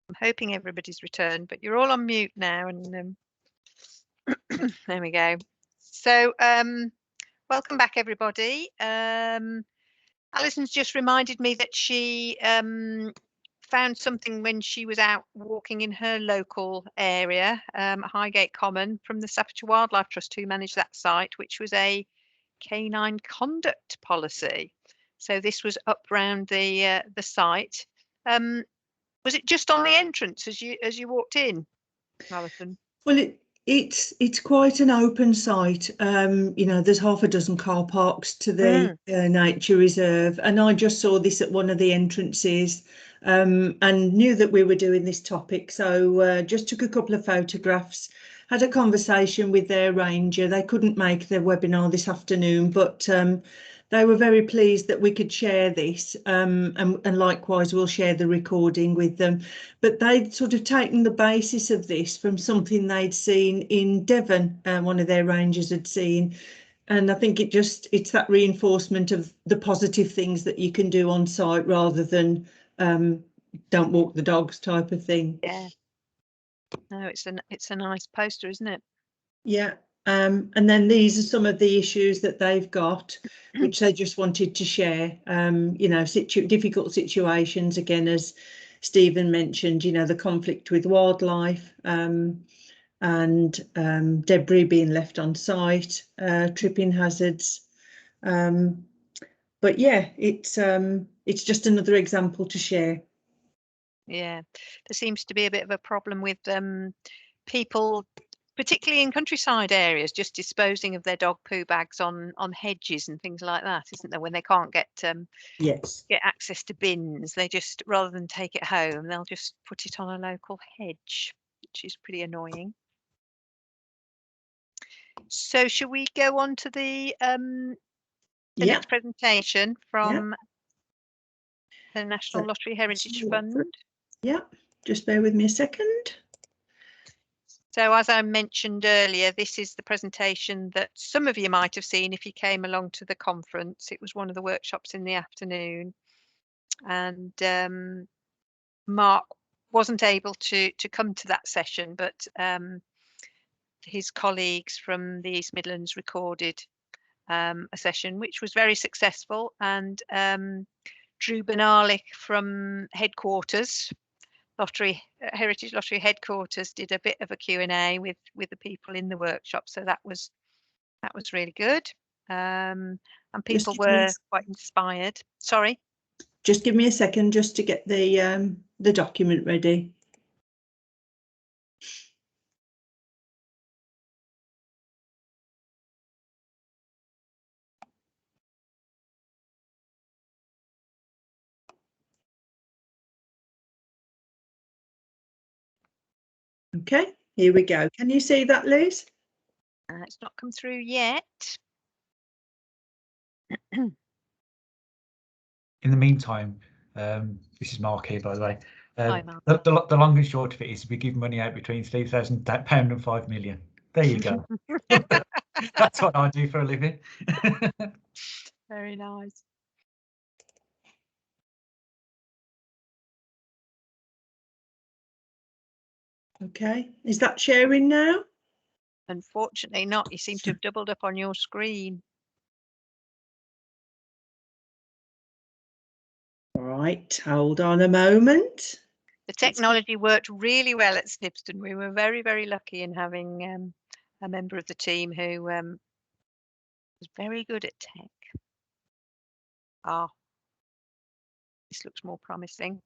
I'm hoping everybody's returned, but you're all on mute now, and there we go. So, welcome back, everybody. Alison's just reminded me that she found something when she was out walking in her local area, Highgate Common, from the Staffordshire Wildlife Trust, who manage that site, which was a canine conduct policy. So this was up round the site. Was it just on the entrance as you walked in, Alison? Well, it's quite an open site. You know, there's half a dozen car parks to the nature reserve, and I just saw this at one of the entrances, and knew that we were doing this topic, so just took a couple of photographs, had a conversation with their ranger. They couldn't make the webinar this afternoon, but they were very pleased that we could share this, and likewise we'll share the recording with them. But they'd sort of taken the basis of this from something they'd seen in Devon, one of their rangers had seen. And I think it's that reinforcement of the positive things that you can do on site rather than don't walk the dogs type of thing. Yeah. No, it's a nice poster, isn't it? Yeah. And then these are some of the issues that they've got, which they just wanted to share. You know, difficult situations, again, as Stephen mentioned, you know, the conflict with wildlife, and debris being left on site, tripping hazards. But yeah, it's just another example to share. Yeah, there seems to be a bit of a problem with people, particularly in countryside areas, just disposing of their dog poo bags on hedges and things like that, isn't there? When they can't get Yes, get access to bins, they just, rather than take it home, they'll just put it on a local hedge, which is pretty annoying. So shall we go on to the next presentation from the National Lottery Heritage Fund? Yeah, just bear with me a second. So as I mentioned earlier, this is the presentation that some of you might have seen if you came along to the conference. It was one of the workshops in the afternoon, and Mark wasn't able to come to that session, but his colleagues from the East Midlands recorded a session which was very successful, and Drew Benalik from headquarters, Heritage Lottery headquarters, did a bit of a Q&A with the people in the workshop, so that was really good, and people were quite inspired. Sorry, just give me a second just to get the document ready. Okay, here we go. Can you see that, Liz? It's not come through yet. In the meantime, this is Mark here, by the way. Hi, Mark. The long and short of it is we give money out between £3,000 and 5 million. There you go. That's what I do for a living. Very nice. Okay, is that sharing now? Unfortunately not. You seem to have doubled up on your screen. All right, hold on a moment. The technology worked really well at Snibston. We were very, very lucky in having a member of the team who was very good at tech. This looks more promising.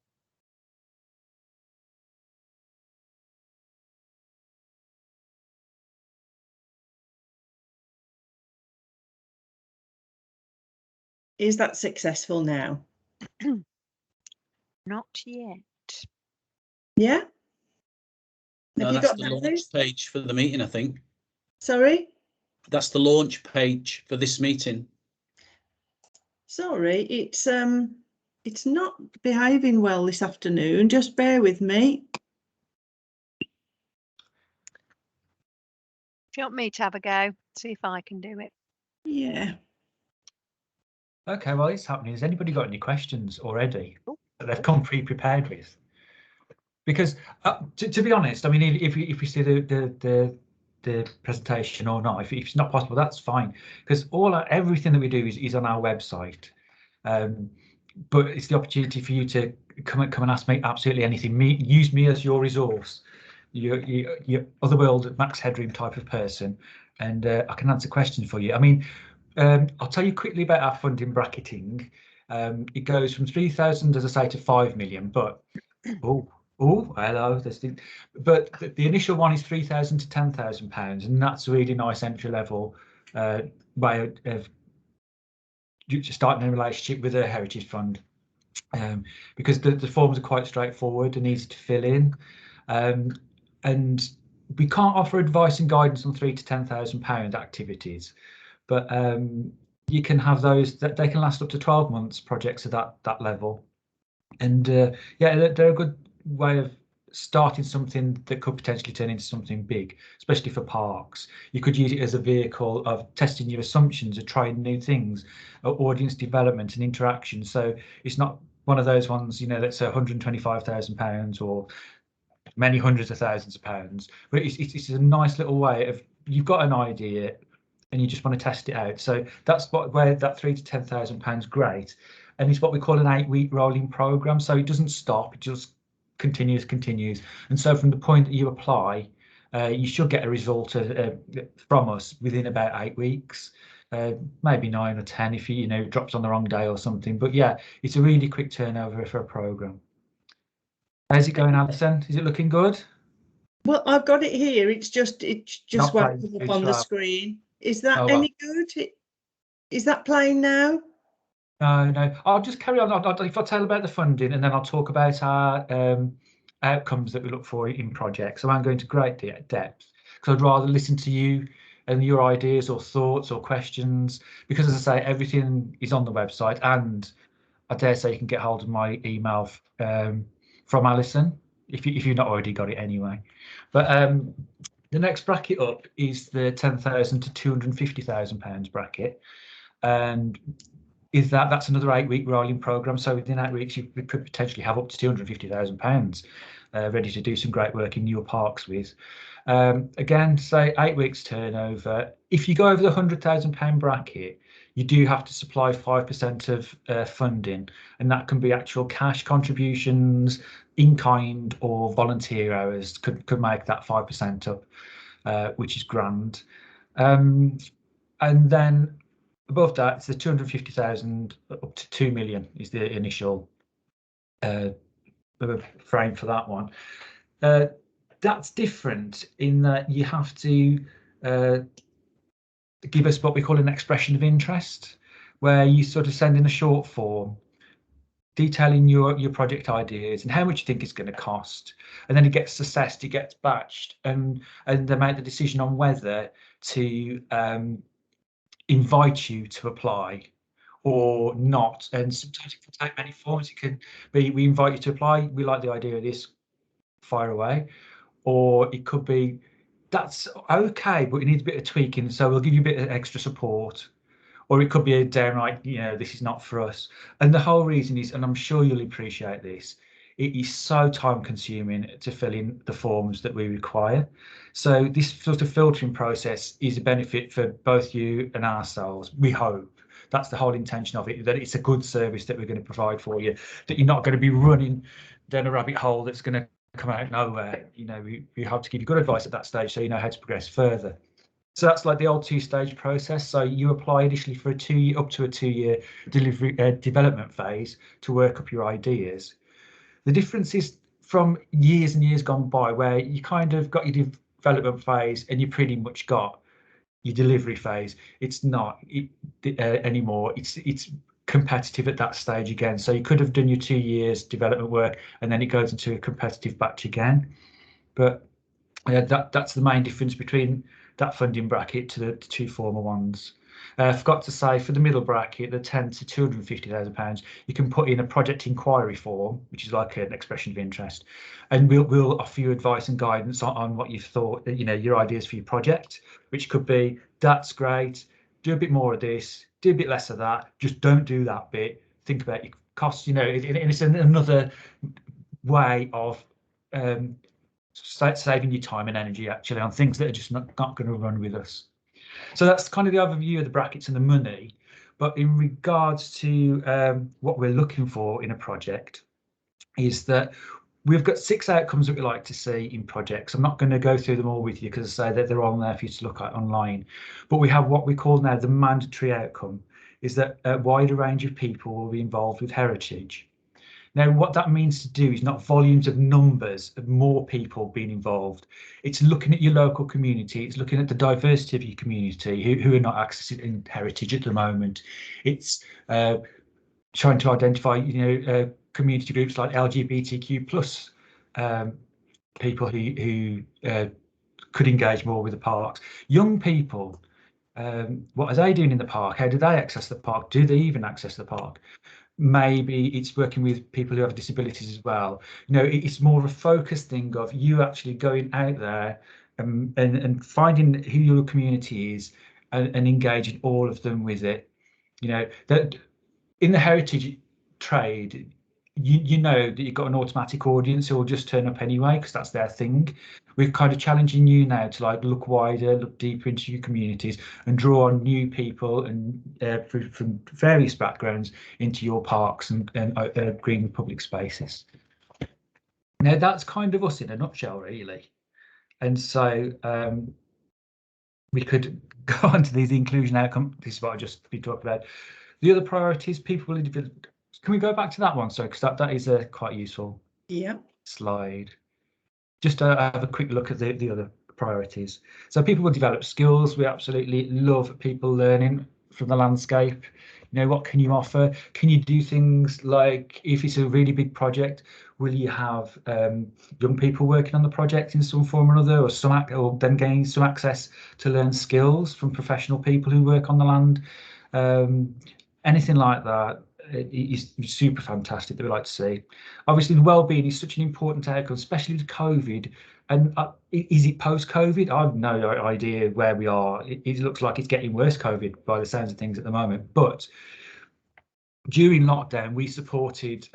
Is that successful now? Not yet. Yeah? No, that's the launch page for the meeting, I think. Sorry? That's the launch page for this meeting. Sorry, it's not behaving well this afternoon. Just bear with me. Do you want me to have a go? See if I can do it. Yeah. Okay, while it's happening, has anybody got any questions already that they've come pre-prepared with? because to be honest, I mean, if you see the presentation or not, if it's not possible, that's fine, because everything that we do is on our website. But it's the opportunity for you to come and ask me absolutely anything. Use me as your resource, your otherworld max headroom type of person, and I can answer questions for you. I mean, I'll tell you quickly about our funding bracketing. It goes from 3,000, as I say, to 5 million, but hello, but the initial one is 3,000 to 10,000 pounds, and that's a really nice entry level way of starting a relationship with a heritage fund, because the forms are quite straightforward and easy to fill in, and we can't offer advice and guidance on £3,000 to £10,000 activities, but you can have those that they can last up to 12 months projects at that level, and yeah, they're a good way of starting something that could potentially turn into something big, especially for parks. You could use it as a vehicle of testing your assumptions, of trying new things, audience development and interaction. So it's not one of those ones, you know, that's £125,000 or many hundreds of thousands of pounds, but it's a nice little way of, you've got an idea and you just want to test it out. So that's where that £3,000 to £10,000 great, and it's what we call an 8-week rolling program. So it doesn't stop; it just continues. And so from the point that you apply, you should get a result from us within about 8 weeks, maybe 9 or 10 if you know drops on the wrong day or something. But yeah, it's a really quick turnover for a program. How's it going, Alison? Is it looking good? Well, I've got it here. It's just Not won't playing, come up on the screen. Is that Oh, well. any good? Is that playing now? No. I'll just carry on. If I tell about the funding, and then I'll talk about our outcomes that we look for in projects. So I won't go into great depth, because I'd rather listen to you and your ideas or thoughts or questions, because as I say, everything is on the website, and I dare say you can get hold of my email from Alison if you've not already got it anyway. But the next bracket up is the £10,000 to £250,000 bracket, and that's another 8-week rolling program. So within 8 weeks, you could potentially have up to £250,000 ready to do some great work in your parks with. Again, say 8 weeks turnover. If you go over the £100,000 bracket, you do have to supply 5% of funding, and that can be actual cash contributions, in kind, or volunteer hours could make that 5% up, which is grand. And then above that, it's the 250,000 up to 2 million is the initial frame for that one. That's different in that you have to give us what we call an expression of interest, where you sort of send in a short form detailing your project ideas and how much you think it's going to cost, and then it gets assessed, it gets batched, and they make the decision on whether to invite you to apply or not. And sometimes it can take many forms. It can be, we invite you to apply, we like the idea of this, fire away. Or it could be, that's okay, but it needs a bit of tweaking, so we'll give you a bit of extra support. Or it could be a downright, you know, this is not for us. And the whole reason is, and I'm sure you'll appreciate this, it is so time consuming to fill in the forms that we require. So this sort of filtering process is a benefit for both you and ourselves, we hope. That's the whole intention of it, that it's a good service that we're going to provide for you, that you're not going to be running down a rabbit hole that's going to come out of nowhere. You know, we hope to give you good advice at that stage so you know how to progress further. So that's like the old 2-stage process. So you apply initially for up to a 2-year delivery development phase to work up your ideas. The difference is from years and years gone by, where you kind of got your development phase and you pretty much got your delivery phase. It's not anymore. It's competitive at that stage again. So you could have done your 2 years development work and then it goes into a competitive batch again. But that's the main difference between that funding bracket to the two former ones. I forgot to say, for the middle bracket, the £10,000 to £250,000, you can put in a project inquiry form, which is like an expression of interest, and we'll offer you advice and guidance on what you've thought, you know, your ideas for your project, which could be, that's great, do a bit more of this, do a bit less of that, just don't do that bit, think about your costs, you know, and it's another way of saving you time and energy actually on things that are just not going to run with us. So that's kind of the overview of the brackets and the money. But in regards to what we're looking for in a project, is that we've got 6 outcomes that we like to see in projects. I'm not going to go through them all with you because I say that they're on there for you to look at online. But we have what we call now the mandatory outcome, is that a wider range of people will be involved with heritage. Now, what that means to do is not volumes of numbers of more people being involved. It's looking at your local community. It's looking at the diversity of your community who are not accessing heritage at the moment. It's trying to identify, community groups like LGBTQ plus people who could engage more with the parks. Young people, what are they doing in the park? How do they access the park? Do they even access the park? Maybe it's working with people who have disabilities as well. It's more of a focused thing of you actually going out there and finding who your community is and engaging all of them with it. That in the heritage trade, you know that you've got an automatic audience who will just turn up anyway because that's their thing. We're kind of challenging you now to look wider, look deeper into your communities and draw on new people and from various backgrounds into your parks and green public spaces. Now that's kind of us in a nutshell, really. And so we could go on to these inclusion outcomes. This is what I just been talking about. The other priorities, people will develop. Can we go back to that one? Sorry, because that is a quite useful slide. Just to have a quick look at the other priorities. So people will develop skills. We absolutely love people learning from the landscape. What can you offer? Can you do things like, if it's a really big project, will you have young people working on the project in some form or another, or then gain some access to learn skills from professional people who work on the land? Anything like that is super fantastic that we like to see. Obviously, the well-being is such an important outcome, especially with COVID. And is it post-COVID? I have no idea where we are. It looks like it's getting worse, COVID, by the sounds of things at the moment. But during lockdown, we supported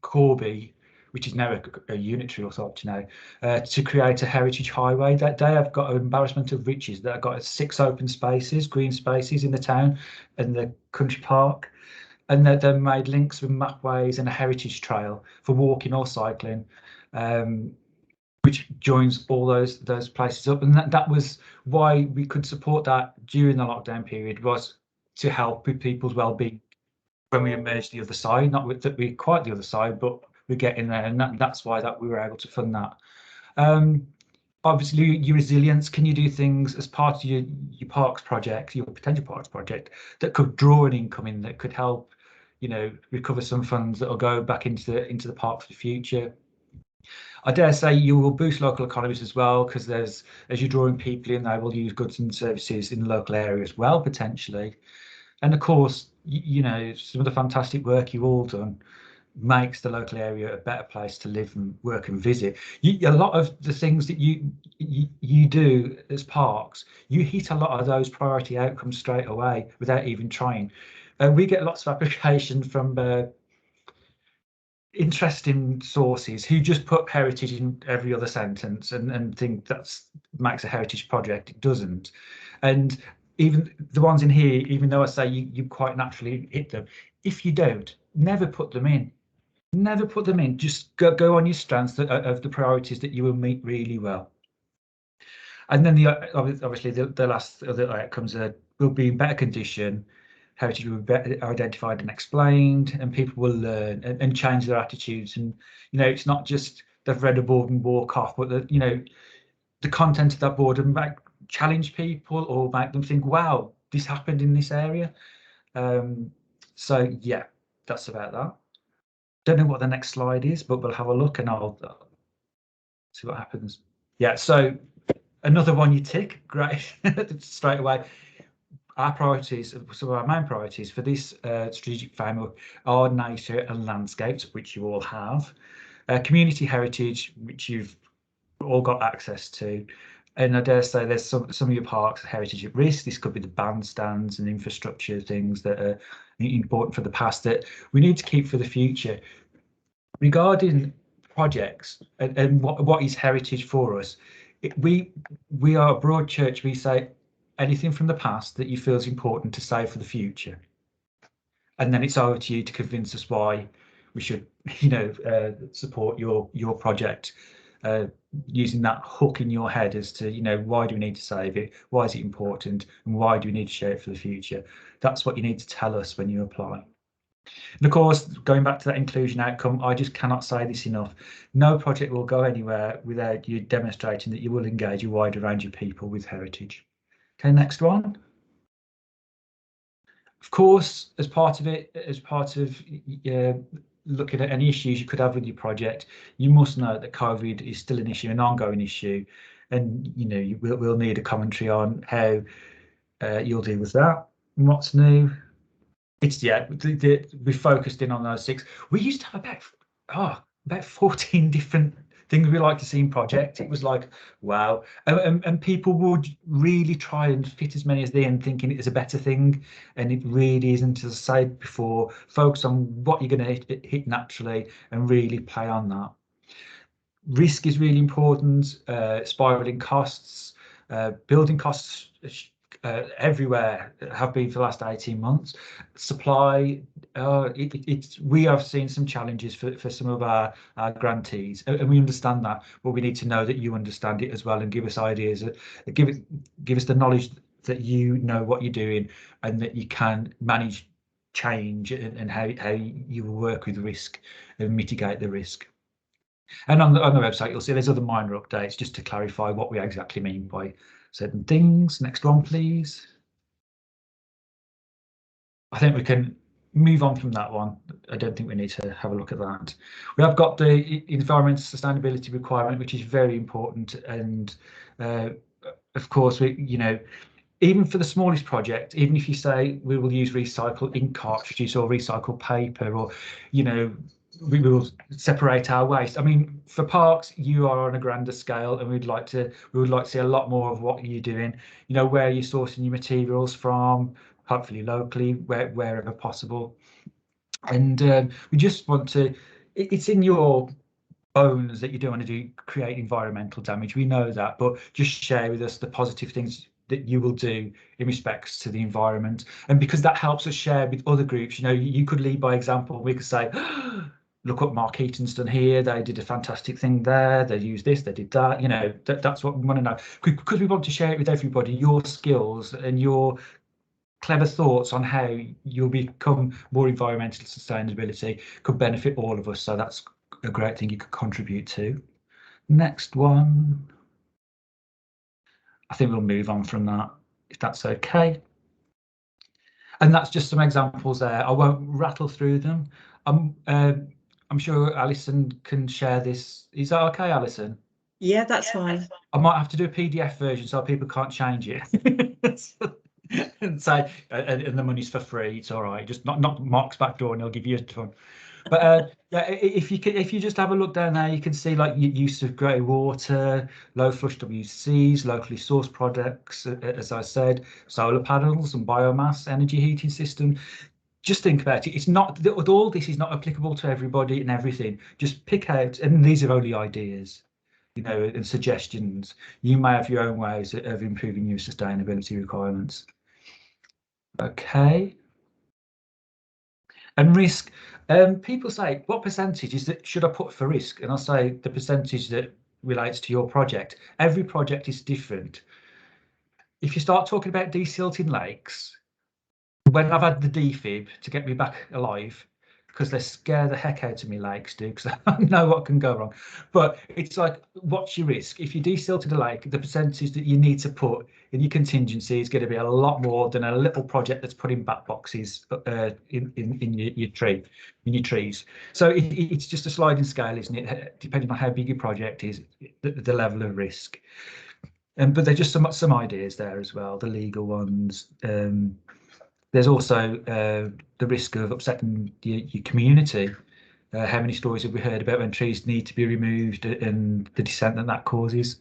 Corby, which is now a unitary authority now, to create a heritage highway. That day I've got an embarrassment of riches that I've got 6 open spaces, green spaces in the town and the country park, and they made links with mapways and a heritage trail for walking or cycling, which joins all those places up. And that was why we could support that during the lockdown period, was to help with people's well-being when we emerged the other side. Not that we're quite the other side, but we're getting there, and that's why we were able to fund that. Obviously, your resilience. Can you do things as part of your parks project, your potential parks project, that could draw an income in, that could help, recover some funds that will go back into the park for the future? I dare say you will boost local economies as well, because as you're drawing people in, they will use goods and services in the local area as well, potentially. And of course, some of the fantastic work you've all done makes the local area a better place to live and work and visit. A lot of the things that you do as parks, you hit a lot of those priority outcomes straight away without even trying. We get lots of applications from interesting sources who just put heritage in every other sentence and think that makes a heritage project. It doesn't. And even the ones in here, even though I say you quite naturally hit them, if you don't, never put them in. Never put them in. Just go on your strands of the priorities that you will meet really well. And then obviously the last other outcomes will be in better condition. Heritage will be better identified and explained, and people will learn and change their attitudes. And it's not just they've read a board and walk off, but the content of that board and challenge people or make them think, wow, this happened in this area. So yeah, that's about that. Don't know what the next slide is, but we'll have a look and I'll see what happens. Yeah, so another one you tick, great, straight away. Our priorities, some of our main priorities for this strategic framework are nature and landscapes, which you all have, community heritage, which you've all got access to, and I dare say there's some of your parks heritage at risk. This could be the bandstands and infrastructure things that are important for the past that we need to keep for the future. Regarding projects and what is heritage for us. We are a broad church. We say anything from the past that you feel is important to save for the future, and then it's over to you to convince us why we should, support your project, using that hook in your head as to, why do we need to save it, why is it important, and why do we need to share it for the future. That's what you need to tell us when you apply. And of course, going back to that inclusion outcome, I just cannot say this enough. No project will go anywhere without you demonstrating that you will engage a wider range of people with heritage. Okay, next one. Of course, as part of looking at any issues you could have with your project, you must know that COVID is still an issue, an ongoing issue, and we'll need a commentary on how you'll deal with that. And what's new? It's we focused in on those 6. We used to have about 14 different things we like to see in project. It was like, wow, and people would really try and fit as many as they in, thinking it is a better thing, and it really isn't. As I said before, focus on what you're going to hit naturally and really play on that. Risk is really important. Spiraling costs, building costs everywhere have been for the last 18 months. Supply, we have seen some challenges for some of our grantees, and we understand that, but we need to know that you understand it as well, and give us ideas, give us the knowledge that you know what you're doing and that you can manage change and how you will work with risk and mitigate the risk. And on the website, you'll see there's other minor updates just to clarify what we exactly mean by certain things. Next one, please. I think we can move on from that one. I don't think we need to have a look at that. We have got the environmental sustainability requirement, which is very important. And of course, even for the smallest project, even if you say we will use recycled ink cartridges or recycled paper, or we will separate our waste. I mean, for parks, you are on a grander scale, and we would like to see a lot more of what you're doing. Where you're sourcing your materials from, hopefully locally, wherever possible. And we just want to. It's in your bones that you don't want to create environmental damage. We know that, but just share with us the positive things that you will do in respects to the environment, and because that helps us share with other groups. You could lead by example. We could say, look what Mark Heaton's done here. They did a fantastic thing there. They used this, they did that. That's what we want to know, because we want to share it with everybody. Your skills and your clever thoughts on how you'll become more environmental sustainability could benefit all of us. So that's a great thing you could contribute to. Next one. I think we'll move on from that, if that's okay. And that's just some examples there. I won't rattle through them. I'm sure Alison can share this. Is that okay, Alison? Yeah, that's fine. I might have to do a PDF version so people can't change it. And say, and the money's for free. It's all right. Just not Mark's back door, and he'll give you a ton. But if you just have a look down there, you can see like use of grey water, low flush WCs, locally sourced products, as I said, solar panels and biomass energy heating system. Just think about it. It's not all this is not applicable to everybody and everything. Just pick out, and these are only ideas, and suggestions. You may have your own ways of improving your sustainability requirements. Okay. And risk. People say, what percentage should I put for risk? And I'll say the percentage that relates to your project. Every project is different. If you start talking about desilting lakes, when I've had the defib to get me back alive, because they scare the heck out of me, lakes do, because I know what can go wrong. But it's like, what's your risk? If you desilted a lake, the percentage that you need to put in your contingency is going to be a lot more than a little project that's putting bat boxes in your trees. So it's just a sliding scale, isn't it? Depending on how big your project is, the level of risk. But there's just some ideas there as well, the legal ones. There's also the risk of upsetting your community. How many stories have we heard about when trees need to be removed and the dissent that causes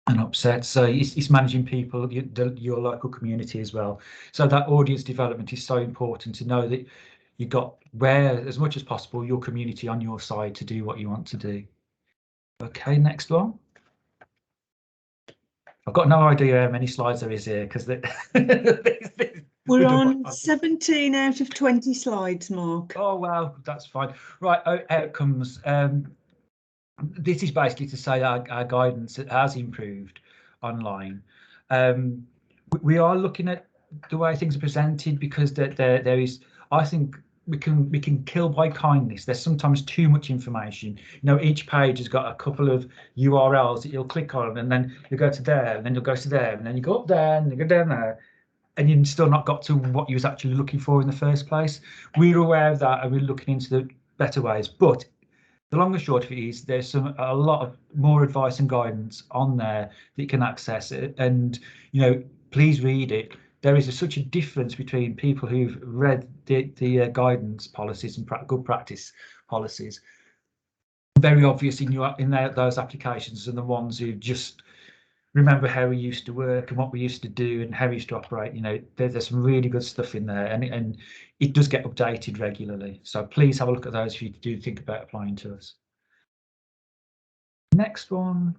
and upset? So it's managing people, your local community as well. So that audience development is so important, to know that you've got, where as much as possible, your community on your side to do what you want to do. Okay, next one. I've got no idea how many slides there is here because we're on 17 out of 20 slides, Mark. Oh wow, that's fine. Right, outcomes. This is basically to say our guidance has improved online. We are looking at the way things are presented, because there is, I think we can kill by kindness. There's sometimes too much information. You know, each page has got a couple of URLs that you'll click on, and then you go to there, and then you'll go to there, and then you go up there, and you go down there, and you've still not got to what you was actually looking for in the first place. We're aware of that, and we're looking into the better ways. But the long and short of it is, there's a lot of more advice and guidance on there that you can access it, and you know, please read it. There is such a difference between people who've read the guidance policies and good practice policies, very obvious in those applications, and the ones who just remember how we used to work and what we used to do and how we used to operate. You know, there's some really good stuff in there, and it does get updated regularly. So please have a look at those if you do think about applying to us. Next one.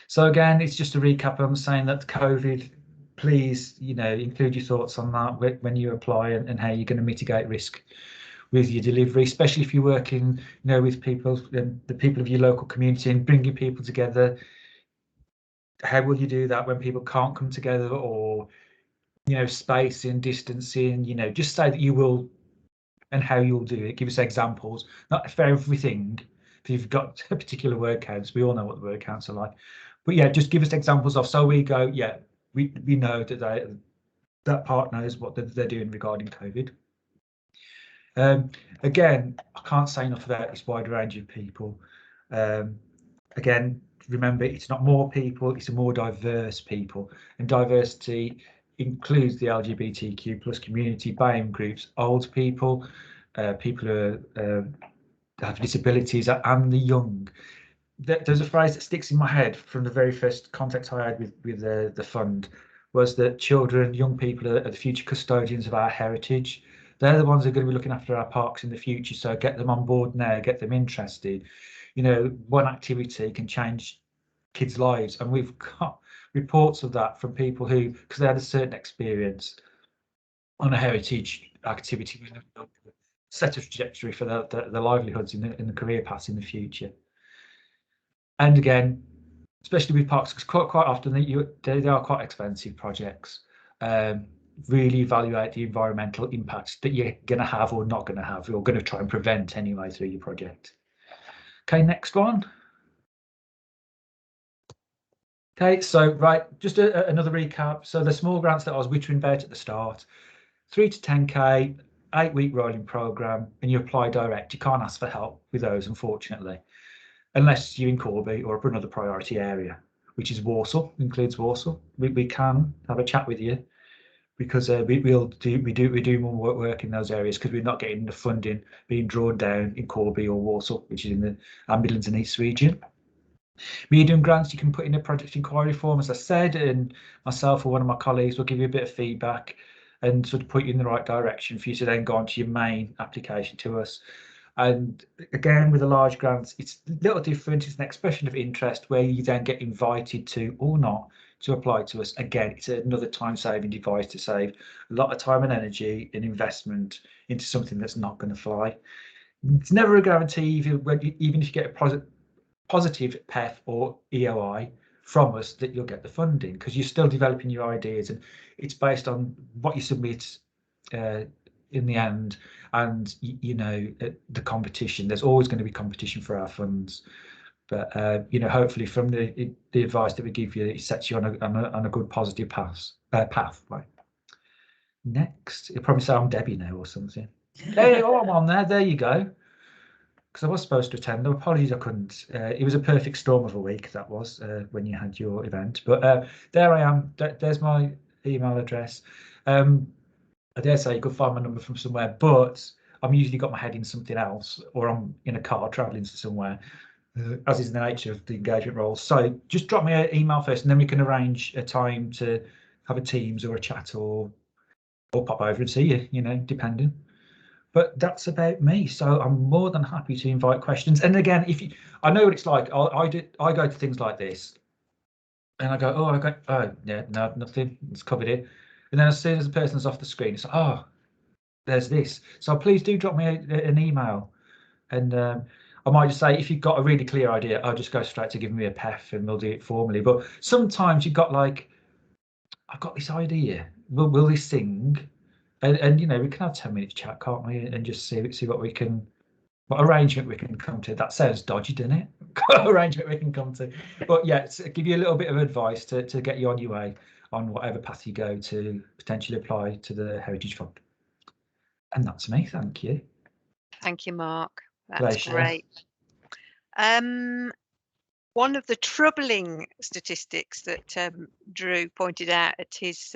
So again, it's just a recap. I'm saying that COVID, please, you know, include your thoughts on that when you apply, and how you're going to mitigate risk with your delivery, especially if you're working, you know, with people and the people of your local community and bringing people together. How will you do that when people can't come together, or, you know, spacing, distancing? You know, just say that you will and how you'll do it. Give us examples, not for everything. If you've got a particular word counts, we all know what the word counts are like. But yeah, just give us examples of, so we go, yeah, we know that that part knows what they're doing regarding COVID. Again, I can't say enough about this wide range of people. Again, remember, it's not more people, it's a more diverse people, and diversity includes the LGBTQ plus community, BAME groups, old people, people who have disabilities, and the young. There's a phrase that sticks in my head from the very first contact I had with the fund, was that children, young people are the future custodians of our heritage. They're the ones who are going to be looking after our parks in the future. So get them on board now, get them interested. You know, one activity can change kids' lives, and we've got reports of that from people who, because they had a certain experience on a heritage activity, set a trajectory for the livelihoods in the career paths in the future. And again, especially with parks, because quite often they are quite expensive projects. Really evaluate the environmental impacts that you're going to have or not going to have, or going to try and prevent anyway through your project. Okay, next one. Okay, so right, just another recap. So the small grants that I was wittering about at the start, 3 to 10k, 8-week rolling programme, and you apply direct. You can't ask for help with those, unfortunately, unless you're in Corby or another priority area, which is Walsall, includes Walsall. We can have a chat with you, because we do more work in those areas, because we're not getting the funding being drawn down in Corby or Walsall, which is in the Midlands and East region. Medium grants, you can put in a project inquiry form, as I said, and myself or one of my colleagues will give you a bit of feedback and sort of put you in the right direction for you to then go on to your main application to us. And again, with the large grants, it's a little different. It's an expression of interest where you then get invited to, or not, to apply to us. Again, it's another time-saving device to save a lot of time and energy and investment into something that's not going to fly. It's never a guarantee, even if you get a positive PEF or EOI from us, that you'll get the funding, because you're still developing your ideas, and it's based on what you submit in the end. And you know, the competition, there's always going to be competition for our funds, but you know, hopefully from the advice that we give you, it sets you on a good positive path. Right. Next, you'll probably say I'm Debbie now or something. Hey, oh, I'm on there. There you go. Because I was supposed to attend. No, apologies, I couldn't. It was a perfect storm of a week, that was, when you had your event. But there I am. There's my email address. I dare say you could find my number from somewhere, but I'm usually got my head in something else, or I'm in a car travelling to somewhere, as is the nature of the engagement role. So just drop me an email first, and then we can arrange a time to have a Teams or a chat, or pop over and see you, you know, depending. But that's about me. So I'm more than happy to invite questions. And again, if you, I know what it's like. I go to things like this, and I go, oh yeah, no, nothing. It's covered here. And then as soon as the person's off the screen, it's like, oh, there's this. So please do drop me an email, and I might just say, if you've got a really clear idea, I'll just go straight to giving me a PEF and we'll do it formally. But sometimes you've got like, I've got this idea. Will this sing? And you know, we can have 10 minutes chat, can't we? And just see what we can, what arrangement we can come to. That sounds dodgy, doesn't it? Arrangement we can come to. But yeah, to give you a little bit of advice to get you on your way on whatever path you go to potentially apply to the Heritage Fund. And that's me. Thank you. Thank you, Mark. That's Pleasure. great. One of the troubling statistics that Drew pointed out at his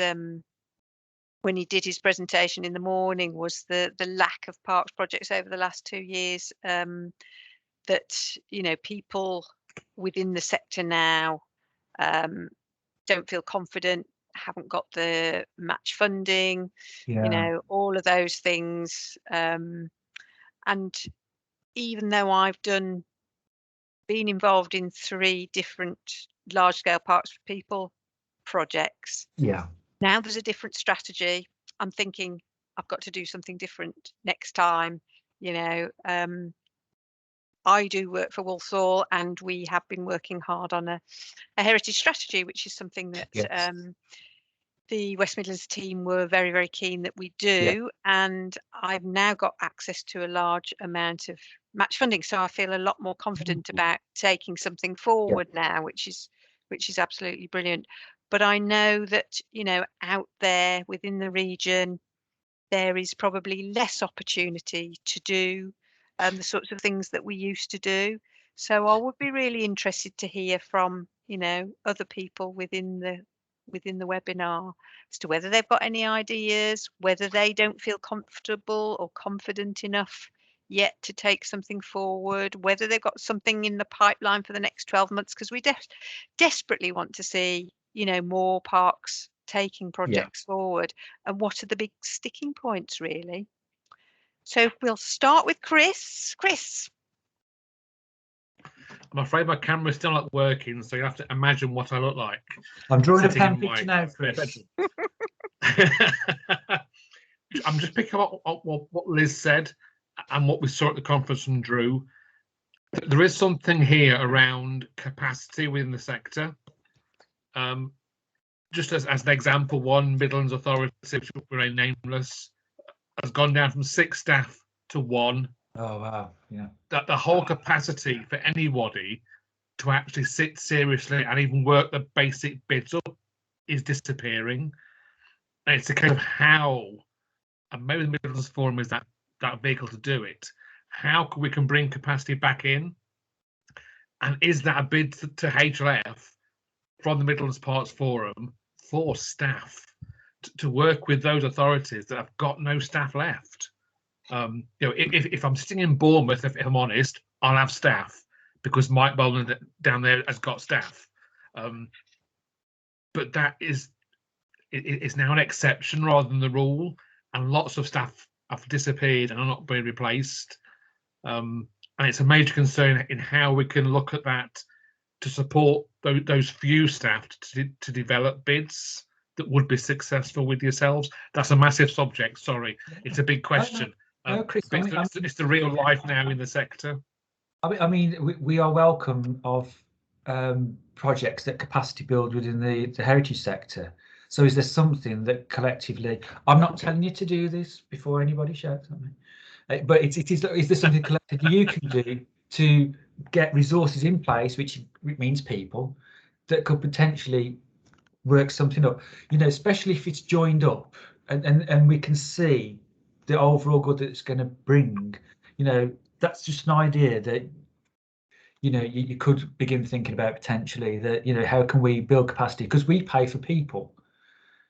when he did his presentation in the morning was the lack of parks projects over the last 2 years. That, you know, people within the sector now don't feel confident, haven't got the match funding, Yeah. you know, all of those things. And even though I've been involved in 3 different large scale parks for people projects, Yeah. now there's a different strategy. I'm thinking I've got to do something different next time. You know, I do work for Walsall, and we have been working hard on a heritage strategy, which is something that Yes. the West Midlands team were very, very keen that we do. Yeah. And I've now got access to a large amount of match funding, so I feel a lot more confident about taking something forward now, which is absolutely brilliant. But I know that, you know, out there within the region, there is probably less opportunity to do the sorts of things that we used to do. So I would be really interested to hear from, you know, other people within the webinar as to whether they've got any ideas, whether they don't feel comfortable or confident enough yet to take something forward, whether they've got something in the pipeline for the next 12 months, because we desperately want to see, you know, more parks taking projects forward, and what are the big sticking points really. So we'll start with Chris. Chris. I'm afraid my camera's still not working, so you have to imagine what I look like. I'm drawing a pen picture now, Chris. I'm just picking up what Liz said and what we saw at the conference from Drew. There is something here around capacity within the sector. Just as an example, one Midlands Authority, which will remain nameless, has gone down from 6 staff to 1. Oh wow, yeah. That the whole capacity for anybody to actually sit seriously and even work the basic bids up is disappearing. And it's a case of how, and maybe the Midlands Forum is that vehicle to do it. How we can bring capacity back in, and is that a bid to HLF from the Midlands Parks Forum for staff to work with those authorities that have got no staff left? You know, if I'm sitting in Bournemouth, if I'm honest, I'll have staff because Mike Boland down there has got staff. But that is now an exception rather than the rule, and lots of staff have disappeared and are not being replaced. And it's a major concern in how we can look at that to support those few staff to develop bids that would be successful with yourselves. That's a massive subject. Sorry, it's a big question. No, Chris, it's the real life now in the sector. I mean, we are welcome of projects that capacity build within the heritage sector. So is there something that collectively, I'm not telling you to do this before anybody shouts at me, but is there something collectively you can do to get resources in place, which means people, that could potentially work something up, you know, especially if it's joined up and we can see the overall good that it's going to bring. You know, that's just an idea that, you know, you could begin thinking about potentially that, you know, how can we build capacity, because we pay for people.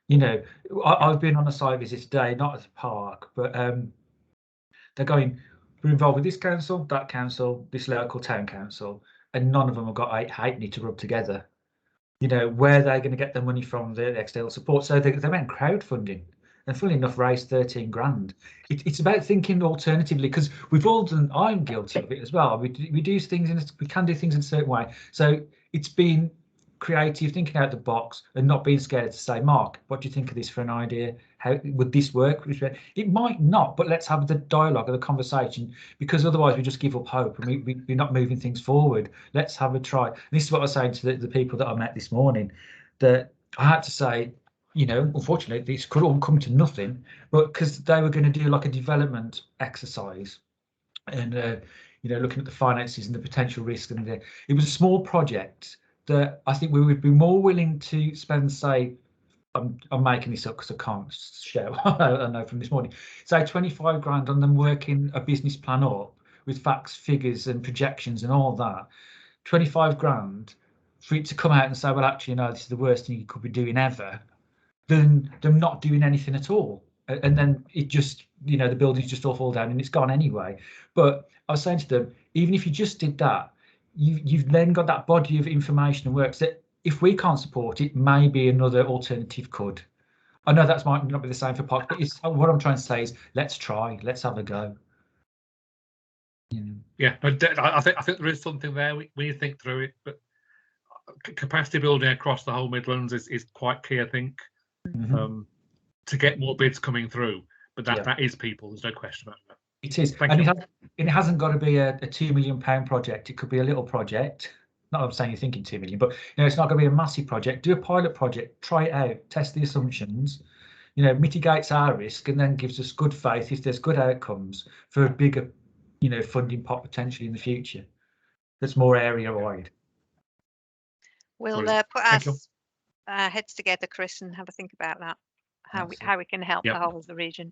You know, I've been on a site visit today, not at the park, but they're going, we're involved with this council, that council, this local town council, and none of them have got 8 halfpenny to rub together. You know, where are they going to get the money from, the external support? So they meant crowdfunding. and funnily enough raised 13 grand. It's about thinking alternatively, because we've all done, I'm guilty of it as well. We do things we can do things in a certain way. So it's been creative, thinking out the box, and not being scared to say, Mark, what do you think of this for an idea? How would this work? It might not, but let's have the dialogue and the conversation, because otherwise we just give up hope and we're not moving things forward. Let's have a try. And this is what I was saying to the people that I met this morning, that I had to say, you know, unfortunately this could all come to nothing, but because they were going to do like a development exercise and you know, looking at the finances and the potential risk, and it was a small project that I think we would be more willing to spend, say, I'm making this up because I can't show, I know from this morning, say 25 grand on them working a business plan up with facts, figures and projections and all that, 25 grand for it to come out and say, well, actually, no, this is the worst thing you could be doing ever, than them not doing anything at all. And then it just, you know, the buildings just all fall down and it's gone anyway. But I was saying to them, even if you just did that, you've then got that body of information and works that if we can't support it, maybe another alternative could. I know that might not be the same for parks, but it's, what I'm trying to say is let's try, let's have a go. Yeah, but I think there is something there. We need to think through it, but capacity building across the whole Midlands is quite key, I think, to get more bids coming through. But that is people. There's no question about that. It is, and it hasn't got to be a £2 million project. It could be a little project. Not that I'm saying you're thinking 2 million, but you know, it's not going to be a massive project. Do a pilot project, try it out, test the assumptions, you know, mitigates our risk, and then gives us good faith if there's good outcomes for a bigger, you know, funding pot potentially in the future. That's more area wide. We'll put our heads together, Chris, and have a think about that. How we can help the whole of the region.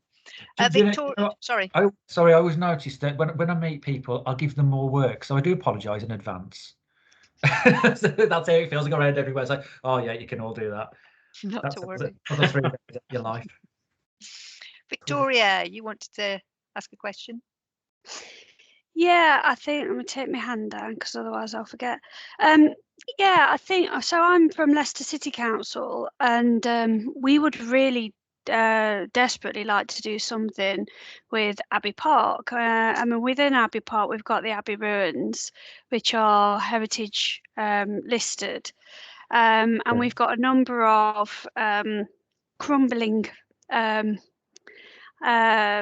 Victoria, sorry. Sorry, I always noticed that when I meet people, I'll give them more work, so I do apologise in advance. That's how it feels. I go around everywhere. It's like, oh yeah, you can all do that. Not to worry. Other 3 days of your life. Victoria, you wanted to ask a question? Yeah, I think I'm going to take my hand down because otherwise I'll forget. Yeah, I think so. I'm from Leicester City Council, and we would really desperately like to do something with Abbey Park. I mean, within Abbey Park, we've got the Abbey ruins, which are heritage listed, and we've got a number of crumbling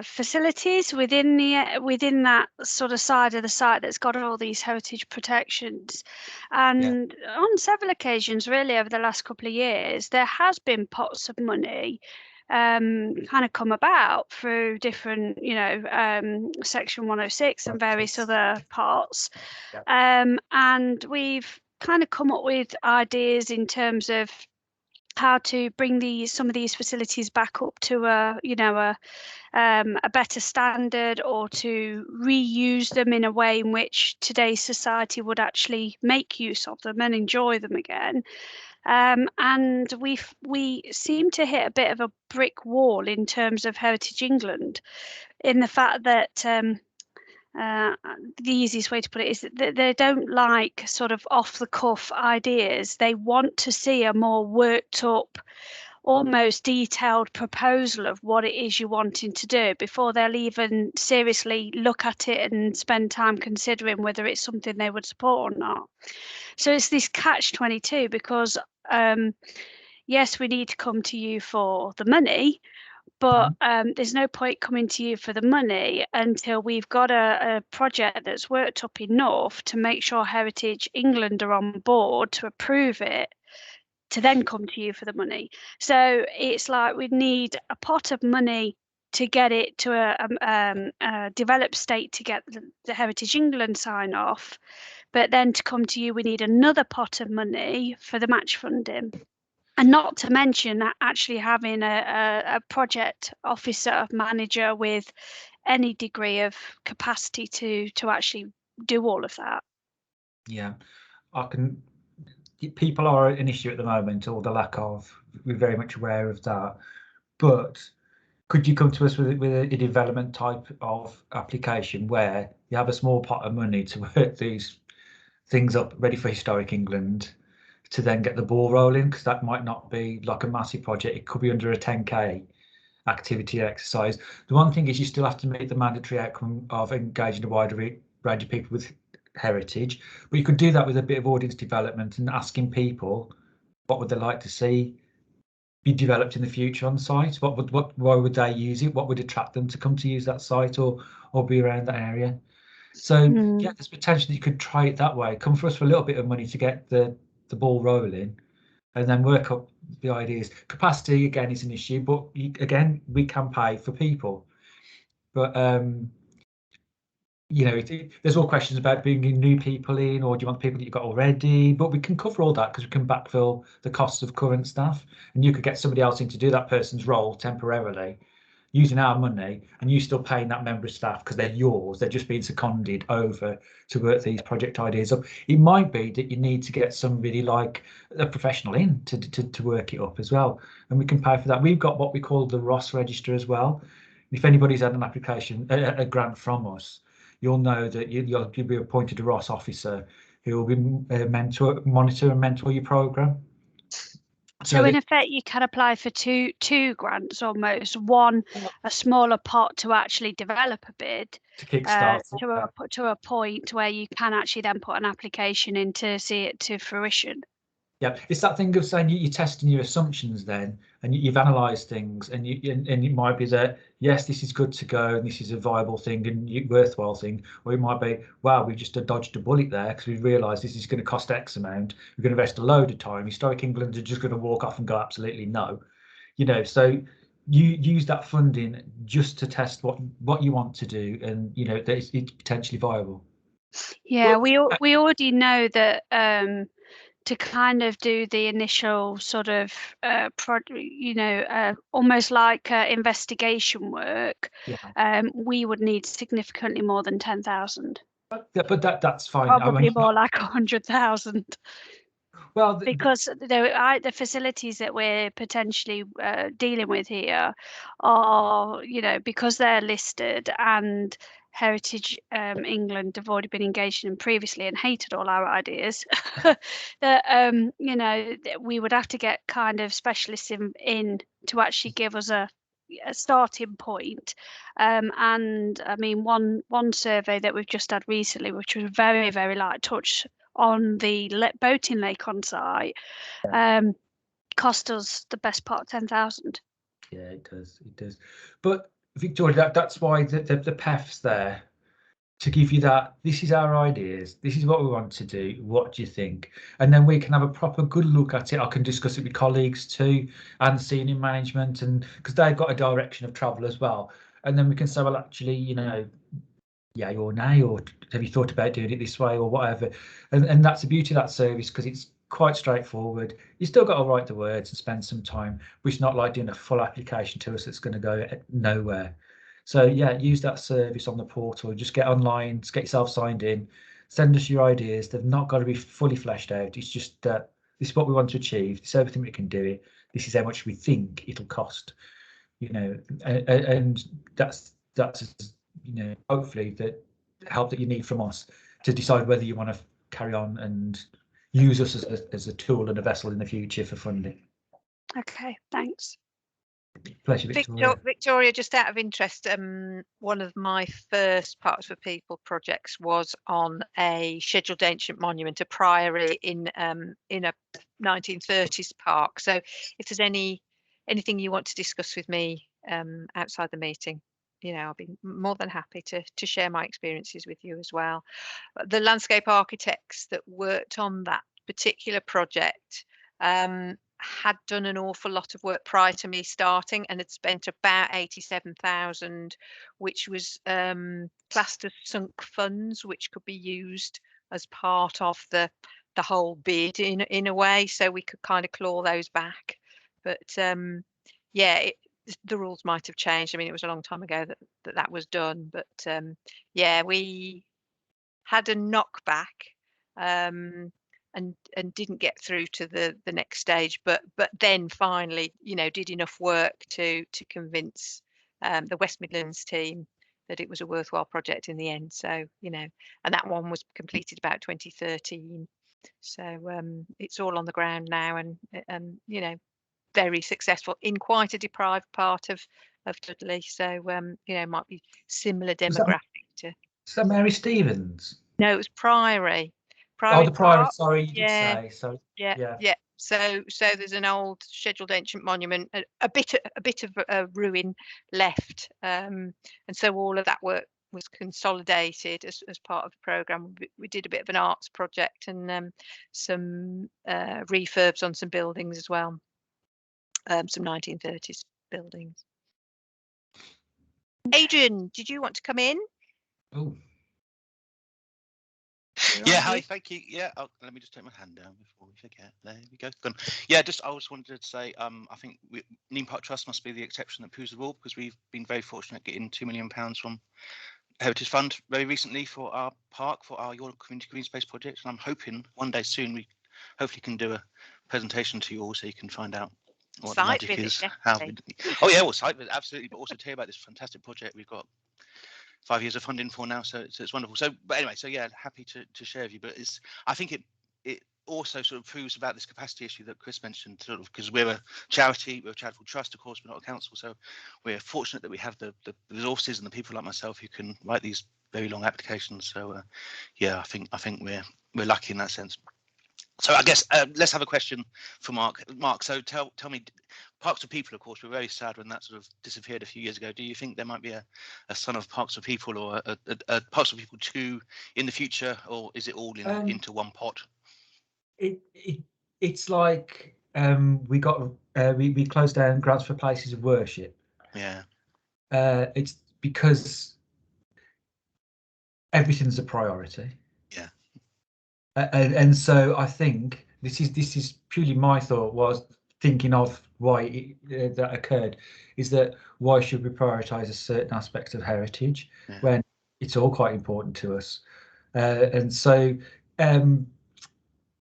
facilities within that sort of side of the site that's got all these heritage protections. And on several occasions, really, over the last couple of years, there has been pots of money kind of come about through different, you know, Section 106 and various other parts. And we've kind of come up with ideas in terms of how to bring some of these facilities back up to a better standard, or to reuse them in a way in which today's society would actually make use of them and enjoy them again. And we seem to hit a bit of a brick wall in terms of Heritage England, in the fact that the easiest way to put it is that they don't like sort of off the cuff ideas. They want to see a more worked up, almost detailed proposal of what it is you're wanting to do before they'll even seriously look at it and spend time considering whether it's something they would support or not. So it's this catch-22, because yes, we need to come to you for the money, but there's no point coming to you for the money until we've got a project that's worked up enough to make sure Heritage England are on board to approve it, to then come to you for the money. So it's like we need a pot of money to get it to a developed state to get the Heritage England sign off, but then to come to you we need another pot of money for the match funding. And not to mention actually having a project officer, manager with any degree of capacity to actually do all of that. Yeah, people are an issue at the moment, or the lack of. We're very much aware of that. But could you come to us with a development type of application where you have a small pot of money to work these things up ready for Historic England, to then get the ball rolling? Because that might not be like a massive project. It could be under a 10k, activity exercise. The one thing is you still have to meet the mandatory outcome of engaging a wider range of people with heritage, but you could do that with a bit of audience development and asking people what would they like to see be developed in the future on the site. Why would they use it? What would attract them to come to use that site or be around that area? So yeah, there's potential that you could try it that way. Come for us for a little bit of money to get the ball rolling, and then work up the ideas. Capacity again is an issue, but again we can pay for people. But you know, there's all questions about bringing new people in, or do you want people that you've got already? But we can cover all that because we can backfill the costs of current staff, and you could get somebody else in to do that person's role temporarily using our money, and you still paying that member of staff because they're yours. They're just being seconded over to work these project ideas up. It might be that you need to get somebody like a professional in to work it up as well, and we can pay for that. We've got what we call the Ross register as well. If anybody's had an application, a grant from us, you'll know that you'll be appointed a Ross officer who will be monitor and mentor your programme. So in effect, you can apply for two grants almost. One, a smaller pot to actually develop a bid to kickstart to a point where you can actually then put an application in to see it to fruition. Yeah, it's that thing of saying you're testing your assumptions then, and you've analysed things, and it might be that yes, this is good to go, and this is a viable thing and worthwhile thing, or it might be, wow, we've just dodged a bullet there because we realised this is going to cost X amount. We're going to invest a load of time. Historic England are just going to walk off and go absolutely no, you know. So you use that funding just to test what you want to do, and you know that it's potentially viable. Yeah, we already know that. To kind of do the initial sort of almost like investigation work, we would need significantly more than 10,000. But that's fine. Probably more like 100,000. Well, because the facilities that we're potentially dealing with here are, you know, because they're listed and Heritage England have already been engaged in previously and hated all our ideas, that you know, we would have to get kind of specialists in to actually give us a starting point. And I mean, one survey that we've just had recently, which was very, very light touch on the boating lake on site, cost us the best part of 10,000. Yeah, it does. But Victoria, that's why the PEF's there, to give you that, this is our ideas, this is what we want to do, what do you think? And then we can have a proper good look at it. I can discuss it with colleagues too, and senior management, and because they've got a direction of travel as well. And then we can say, well, actually, you know, yay or nay, or have you thought about doing it this way or whatever? And that's the beauty of that service, because it's quite straightforward. You still got to write the words and spend some time, but it's not like doing a full application to us that's going to go nowhere. So yeah, use that service on the portal. Just get online, just get yourself signed in, send us your ideas. They've not got to be fully fleshed out. It's just that this is what we want to achieve. This is everything we can do it. This is how much we think it'll cost. You know, and that's you know, hopefully the help that you need from us to decide whether you want to carry on and use us as a tool and a vessel in the future for funding. Okay, thanks. Pleasure, Victoria. Victoria, just out of interest, one of my first Parks for People projects was on a scheduled ancient monument, a priory in a 1930s park. So if there's anything you want to discuss with me outside the meeting, you know, I'll be more than happy to share my experiences with you as well. The landscape architects that worked on that particular project had done an awful lot of work prior to me starting, and had spent about 87,000, which was classed as sunk funds, which could be used as part of the whole bid in a way, so we could kind of claw those back. But yeah, the rules might have changed. I mean, it was a long time ago that was done, but yeah, we had a knockback and didn't get through to the next stage, but then finally, you know, did enough work to convince the West Midlands team that it was a worthwhile project in the end. So, you know, and that one was completed about 2013. So it's all on the ground now, and you know, very successful in quite a deprived part of Dudley. So you know, might be similar demographic to. Is that Mary Stevens? No, it was Priory. Oh, the Priory. Park. Sorry, you did Yeah. say. So Yeah. So there's an old scheduled ancient monument, a bit of a ruin left, and so all of that work was consolidated as part of the programme. We did a bit of an arts project and some refurbs on some buildings as well, some 1930s buildings. Adrian, did you want to come in? Oh. Yeah, hi, thank you. Yeah, let me just take my hand down before we forget. There we go. Gone. Yeah, I just wanted to say, I think Neem Park Trust must be the exception that proves the rule, because we've been very fortunate getting £2 million from Heritage Fund very recently for our park, for our Your Community Green Space project, and I'm hoping one day soon we hopefully can do a presentation to you all so you can find out what the magic is. Oh yeah, well, site visit, absolutely, but also tell you about this fantastic project we've got 5 years of funding for now, so it's wonderful. So, but anyway, so yeah, happy to share with you. But I think it also sort of proves about this capacity issue that Chris mentioned, sort of, because we're a charity, we're a charitable trust, of course, we're not a council, so we're fortunate that we have the resources and the people like myself who can write these very long applications. So yeah, I think we're lucky in that sense. So I guess let's have a question for Mark. Mark, so tell me, Parks for People, of course, we're very sad when that sort of disappeared a few years ago. Do you think there might be a son of Parks for People or a Parks for People 2 in the future, or is it all into one pot? It's like we closed down grants for places of worship. Yeah. It's because everything's a priority. Yeah. And so I think this is purely my thought, was thinking of why that occurred, is that why should we prioritise a certain aspect of heritage when it's all quite important to us, and so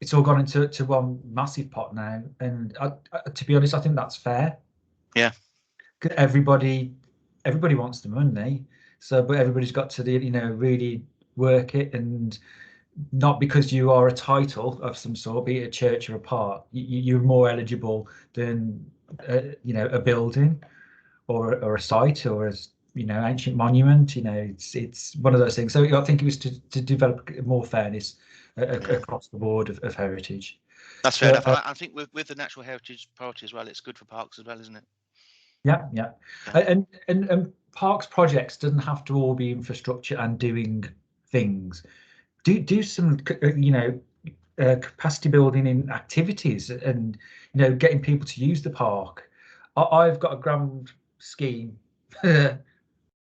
it's all gone into one massive pot now, and to be honest, I think that's fair. Yeah. Everybody wants the money, so but everybody's got to really work it, and not because you are a title of some sort, be it a church or a park, you're more eligible than a building or a site or a ancient monument. It's one of those things. So I think it was to develop more fairness across the board of heritage. That's fair enough. I think with the natural heritage priority as well, it's good for parks as well, isn't it? Yeah. And parks projects doesn't have to all be infrastructure and doing things. Do some capacity building in activities, and getting people to use the park. I've got a grand scheme that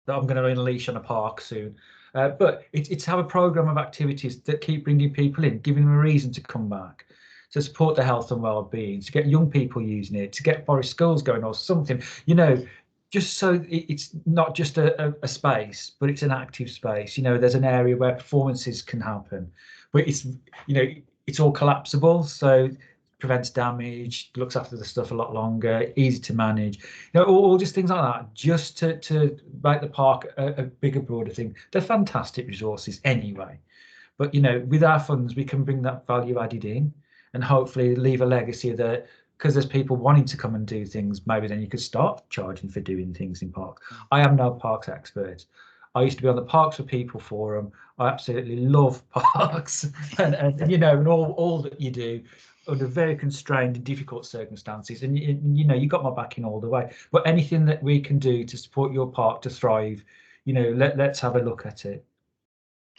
I'm going to unleash on a park soon, but it's have a program of activities that keep bringing people in, giving them a reason to come back, to support their health and well-being, to get young people using it, to get forest schools going or something, just so it's not just a space, but it's an active space. There's an area where performances can happen, but it's all collapsible, so it prevents damage, looks after the stuff a lot longer, easy to manage. All just things like that, just to make the park a bigger, broader thing. They're fantastic resources anyway, but with our funds we can bring that value added in and hopefully leave a legacy that, because there's people wanting to come and do things, maybe then you could start charging for doing things in parks. I am no parks expert. I used to be on the Parks for People forum. I absolutely love parks, and all that you do under very constrained and difficult circumstances, and you got my backing all the way. But anything that we can do to support your park to thrive, let's have a look at it.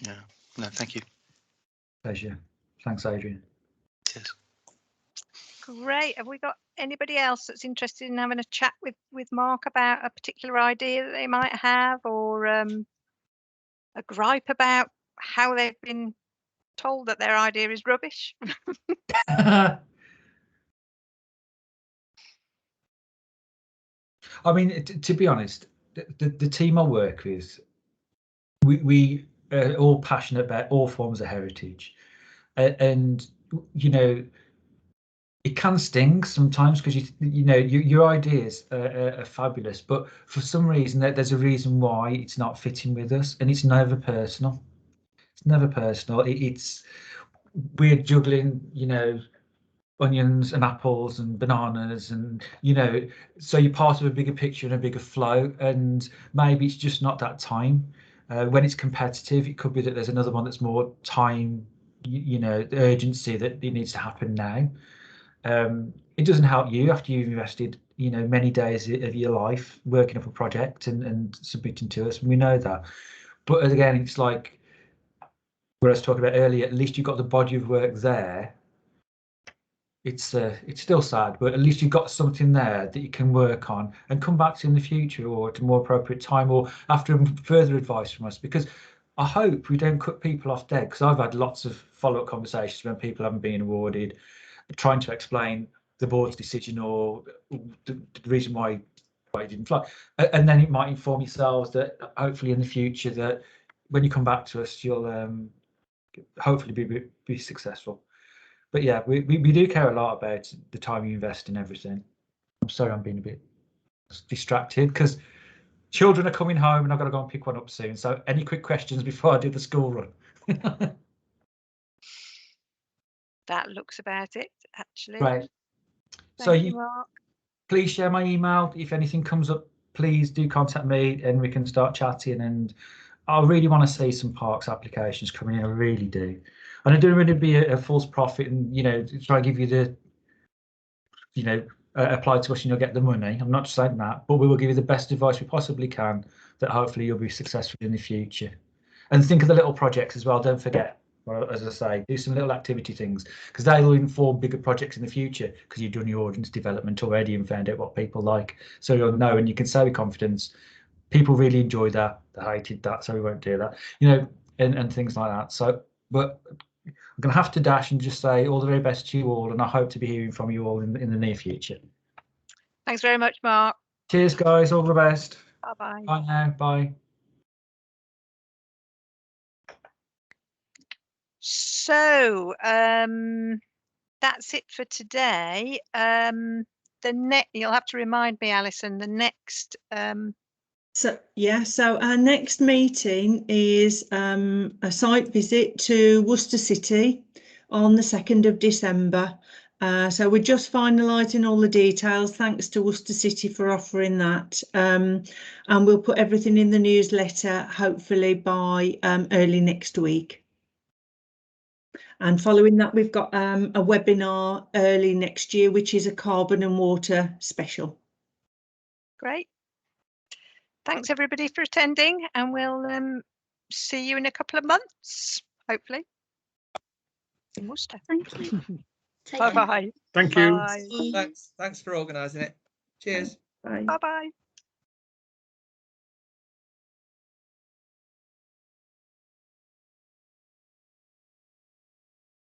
Yeah. No, thank you. Pleasure. Thanks, Adrian. Cheers. Great. Have we got anybody else that's interested in having a chat with Mark about a particular idea that they might have, or a gripe about how they've been told that their idea is rubbish? I mean, to be honest, the team I work with, we are all passionate about all forms of heritage, and it can sting sometimes because your ideas are fabulous, but for some reason there's a reason why it's not fitting with us, and it's never personal. It's never personal. We're juggling, onions and apples and bananas, and you know, so you're part of a bigger picture and a bigger flow, and maybe it's just not that time. When it's competitive, it could be that there's another one that's more time, you know, the urgency that it needs to happen now. It doesn't help you after you've invested, you know, many days of your life working up a project and submitting to us, and we know that. But again, it's like what I was talking about earlier, at least you've got the body of work there. It's still sad, but at least you've got something there that you can work on and come back to in the future, or at a more appropriate time, or after further advice from us. Because I hope we don't cut people off dead, because I've had lots of follow-up conversations when people haven't been awarded, trying to explain the board's decision or the reason why it didn't fly, and then it might inform yourselves that hopefully in the future that when you come back to us, you'll hopefully be successful. But yeah, we do care a lot about the time you invest in everything. I'm sorry I'm being a bit distracted because children are coming home and I've got to go and pick one up soon. So any quick questions before I do the school run? That looks about it, actually. Right. So you, Mark. Please share my email. If anything comes up, please do contact me and we can start chatting. And I really want to see some parks applications coming in. I really do. And I don't want to be a false prophet and, you know, try to give you the, you know, apply to us and you'll get the money. I'm not saying that, but we will give you the best advice we possibly can that hopefully you'll be successful in the future. And think of the little projects as well. Don't forget, well, as I say, do some little activity things because they will inform bigger projects in the future because you've done your audience development already and found out what people like. So you'll know and you can say with confidence, people really enjoyed that, they hated that, so we won't do that, you know, and things like that. So, but I'm going to have to dash and just say all the very best to you all, and I hope to be hearing from you all in the near future. Thanks very much, Mark. Cheers, guys. All the best. Bye-bye. Bye now. Bye. So that's it for today. You'll have to remind me, Alison, the next So our next meeting is a site visit to Worcester City on the 2nd of December. So we're just finalising all the details. Thanks to Worcester City for offering that. And we'll put everything in the newsletter, hopefully by early next week. And following that, we've got a webinar early next year, which is a carbon and water special. Great. Thanks everybody for attending, and we'll see you in a couple of months, hopefully. In Worcester. Thank you. Bye bye. Thank you. Bye. Thanks for organising it. Cheers. Bye. Bye bye.